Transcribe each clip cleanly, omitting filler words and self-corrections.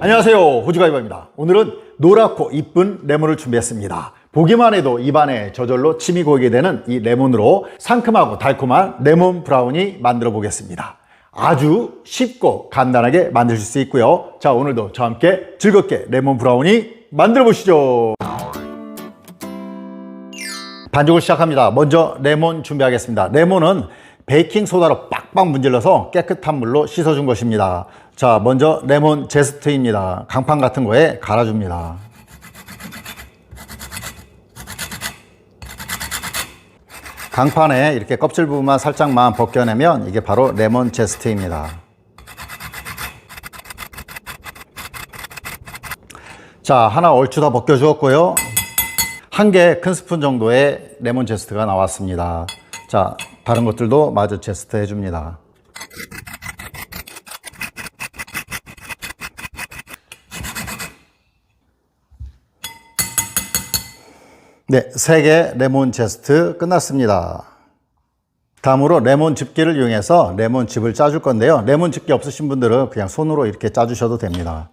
안녕하세요, 호주가이버입니다. 오늘은 노랗고 이쁜 레몬을 준비했습니다. 보기만 해도 입안에 저절로 침이 고이게 되는 이 레몬으로 상큼하고 달콤한 레몬 브라우니 만들어 보겠습니다. 아주 쉽고 간단하게 만드실 수 있고요. 자, 오늘도 저와 함께 즐겁게 레몬 브라우니 만들어 보시죠. 반죽을 시작합니다. 먼저 레몬 준비하겠습니다. 레몬은 베이킹소다로 빡빡 문질러서 깨끗한 물로 씻어준 것입니다. 자, 먼저 레몬 제스트입니다. 강판 같은 거에 갈아줍니다. 강판에 이렇게 껍질 부분만 살짝만 벗겨내면 이게 바로 레몬 제스트입니다. 자, 하나 얼추 다 벗겨주었고요. 한 개 큰 스푼 정도의 레몬 제스트가 나왔습니다. 자, 다른 것들도 마저 제스트 해줍니다. 네, 3개 레몬 제스트 끝났습니다. 다음으로 레몬 집게를 이용해서 레몬 즙을 짜줄 건데요. 레몬 집게 없으신 분들은 그냥 손으로 이렇게 짜주셔도 됩니다.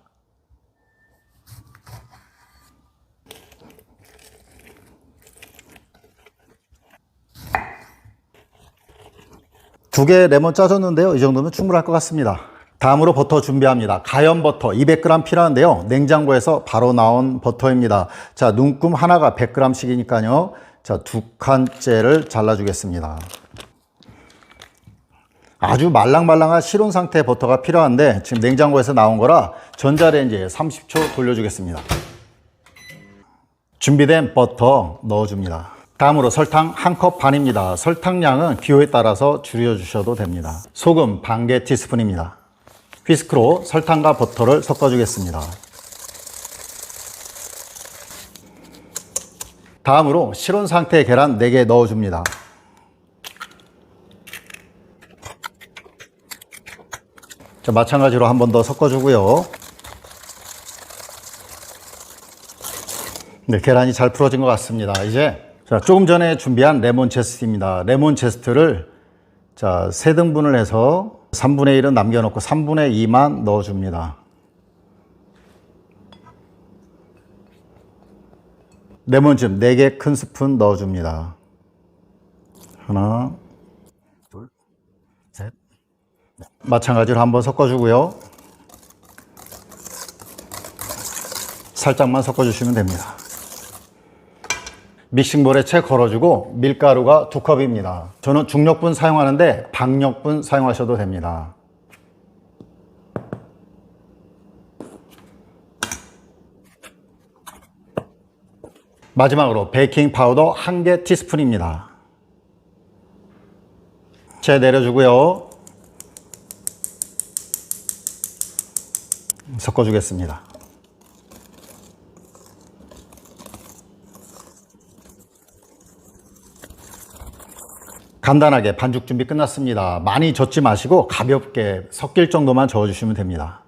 두 개 레몬 짜줬는데요. 이 정도면 충분할 것 같습니다. 다음으로 버터 준비합니다. 가염 버터 200g 필요한데요. 냉장고에서 바로 나온 버터입니다. 자, 눈금 하나가 100g씩이니까요. 자, 2칸째를 잘라주겠습니다. 아주 말랑말랑한 실온 상태의 버터가 필요한데 지금 냉장고에서 나온 거라 전자레인지에 30초 돌려주겠습니다. 준비된 버터 넣어줍니다. 다음으로 설탕 1컵 반입니다. 설탕량은 기호에 따라서 줄여주셔도 됩니다. 소금 반개 티스푼입니다. 휘스크로 설탕과 버터를 섞어주겠습니다. 다음으로 실온 상태의 계란 4개 넣어줍니다. 자, 마찬가지로 한 번 더 섞어주고요. 네, 계란이 잘 풀어진 것 같습니다. 이제 자, 조금 전에 준비한 레몬 제스트입니다. 레몬 제스트를 자, 3등분을 해서 3분의 1은 남겨놓고 3분의 2만 넣어줍니다. 레몬즙 4개 큰 스푼 넣어줍니다. 하나, 둘, 셋. 마찬가지로 한번 섞어주고요. 살짝만 섞어주시면 됩니다. 믹싱볼에 채 걸어주고 밀가루가 2컵입니다. 저는 중력분 사용하는데 박력분 사용하셔도 됩니다. 마지막으로 베이킹 파우더 1개 티스푼입니다. 채 내려주고요. 섞어주겠습니다. 간단하게 반죽 준비 끝났습니다. 많이 젓지 마시고 가볍게 섞일 정도만 저어주시면 됩니다.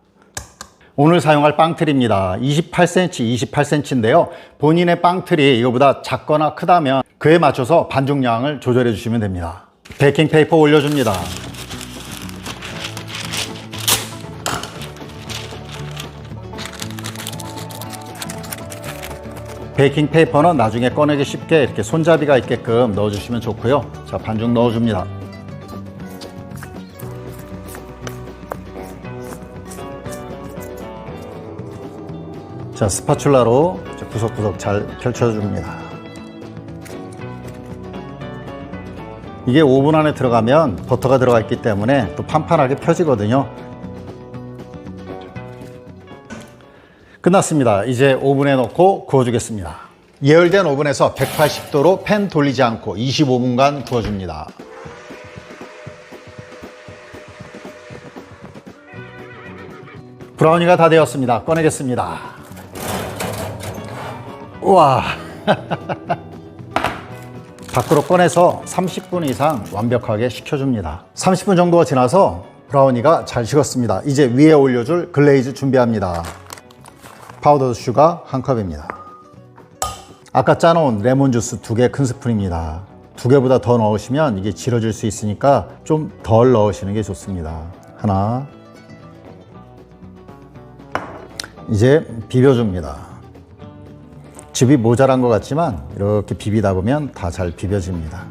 오늘 사용할 빵틀입니다. 28cm, 28cm인데요. 본인의 빵틀이 이거보다 작거나 크다면 그에 맞춰서 반죽량을 조절해 주시면 됩니다. 베이킹 페이퍼 올려줍니다. 베이킹 페이퍼는 나중에 꺼내기 쉽게 이렇게 손잡이가 있게끔 넣어주시면 좋고요. 자, 반죽 넣어줍니다. 자, 스파츌라로 구석구석 잘 펼쳐줍니다. 이게 오븐 안에 들어가면 버터가 들어가 있기 때문에 또 판판하게 펴지거든요. 끝났습니다. 이제 오븐에 넣고 구워주겠습니다. 예열된 오븐에서 180도로 팬 돌리지 않고 25분간 구워줍니다. 브라우니가 다 되었습니다. 꺼내겠습니다. 우와! 밖으로 꺼내서 30분 이상 완벽하게 식혀줍니다. 30분 정도가 지나서 브라우니가 잘 식었습니다. 이제 위에 올려줄 글레이즈 준비합니다. 파우더 슈가 1컵입니다. 아까 짜놓은 레몬 주스 2개 큰 스푼입니다. 2개보다 더 넣으시면 이게 질어질 수 있으니까 좀 덜 넣으시는 게 좋습니다. 하나, 이제 비벼줍니다. 즙이 모자란 것 같지만 이렇게 비비다 보면 다 잘 비벼집니다.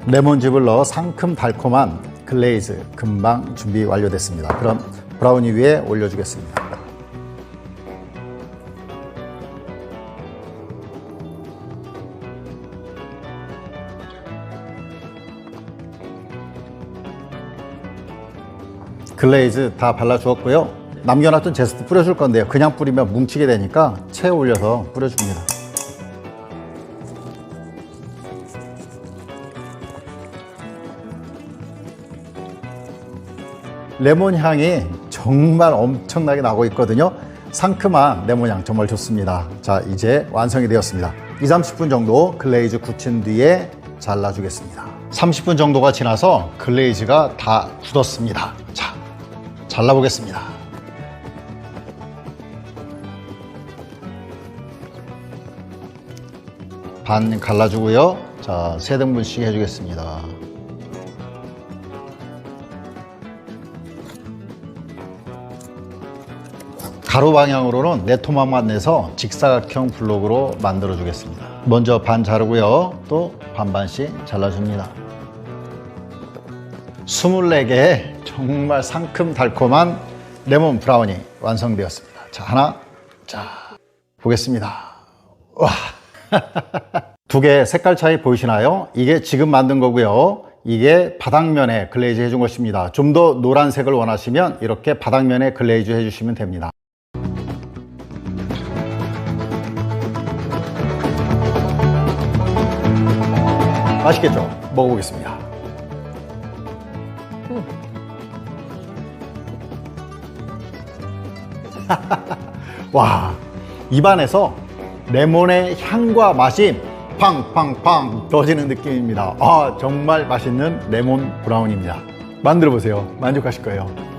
레몬즙을 넣어 상큼 달콤한 글레이즈 금방 준비 완료됐습니다. 그럼 브라우니 위에 올려주겠습니다. 글레이즈 다 발라주었고요. 남겨놨던 제스트 뿌려줄 건데요. 그냥 뿌리면 뭉치게 되니까 채 올려서 뿌려줍니다. 레몬 향이 정말 엄청나게 나고 있거든요. 상큼한 레몬 향 정말 좋습니다. 자, 이제 완성이 되었습니다. 20-30분 정도 글레이즈 굳힌 뒤에 잘라주겠습니다. 30분 정도가 지나서 글레이즈가 다 굳었습니다. 자, 잘라보겠습니다. 반 갈라주고요. 자, 3등분씩 해주겠습니다. 가로 방향으로는 4토막만 내서 직사각형 블록으로 만들어 주겠습니다. 먼저 반 자르고요. 또 반반씩 잘라줍니다. 24개의 정말 상큼 달콤한 레몬 브라우니 완성되었습니다. 자, 하나, 자, 보겠습니다. 와. 2개 색깔 차이 보이시나요? 이게 지금 만든 거고요. 이게 바닥면에 글레이즈 해준 것입니다. 좀 더 노란색을 원하시면 이렇게 바닥면에 글레이즈 해주시면 됩니다. 맛있겠죠? 먹어보겠습니다. 와, 입안에서 레몬의 향과 맛이 팡팡팡 터지는 느낌입니다. 아, 정말 맛있는 레몬 브라운입니다. 만들어 보세요. 만족하실 거예요.